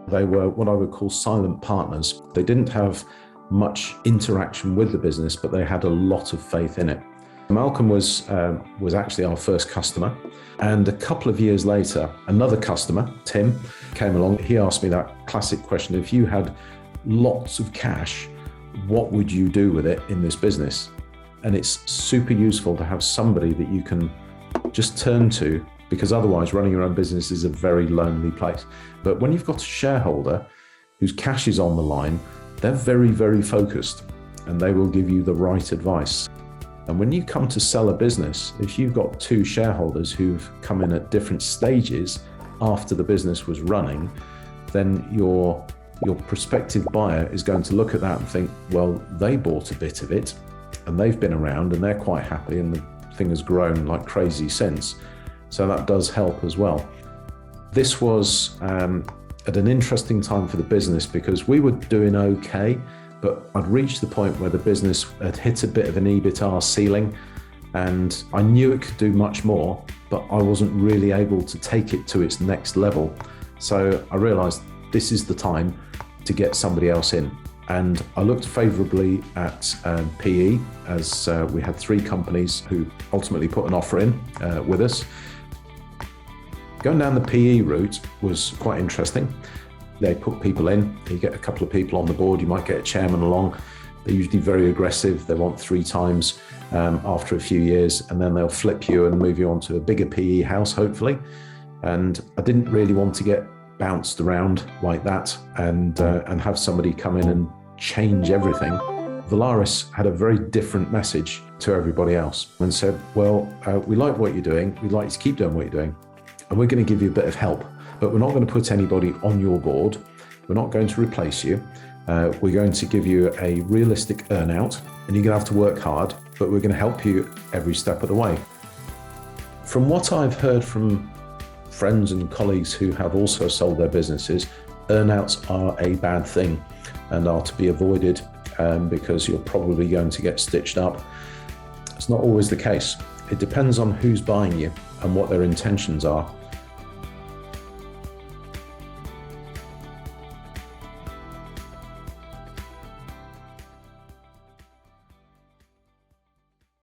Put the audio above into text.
They were what I would call silent partners. They didn't have much interaction with the business, but they had a lot of faith in it. Malcolm was actually our first customer. And a couple of years later, another customer, Tim, came along. He asked me that classic question: if you had lots of cash, what would you do with it in this business? And it's super useful to have somebody that you can just turn to, because otherwise running your own business is a very lonely place. But when you've got a shareholder whose cash is on the line, they're very, very focused and they will give you the right advice. And when you come to sell a business, if you've got two shareholders who've come in at different stages after the business was running, then your prospective buyer is going to look at that and think, well, they bought a bit of it and they've been around and they're quite happy and the thing has grown like crazy since. So that does help as well. This was at an interesting time for the business because we were doing okay, but I'd reached the point where the business had hit a bit of an EBITDA ceiling and I knew it could do much more, but I wasn't really able to take it to its next level. So I realized this is the time to get somebody else in. And I looked favorably at PE, as we had three companies who ultimately put an offer in with us. Going down the PE route was quite interesting. They put people in, you get a couple of people on the board, you might get a chairman along. They're usually very aggressive. They want 3 times after a few years, and then they'll flip you and move you on to a bigger PE house, hopefully. And I didn't really want to get bounced around like that and have somebody come in and change everything. Valaris had a very different message to everybody else and said, well, we like what you're doing. We'd like you to keep doing what you're doing. And we're going to give you a bit of help, but we're not going to put anybody on your board. We're not going to replace you. We're going to give you a realistic earnout and you're going to have to work hard, but we're going to help you every step of the way. From what I've heard from friends and colleagues who have also sold their businesses, earnouts are a bad thing and are to be avoided because you're probably going to get stitched up. It's not always the case. It depends on who's buying you and what their intentions are.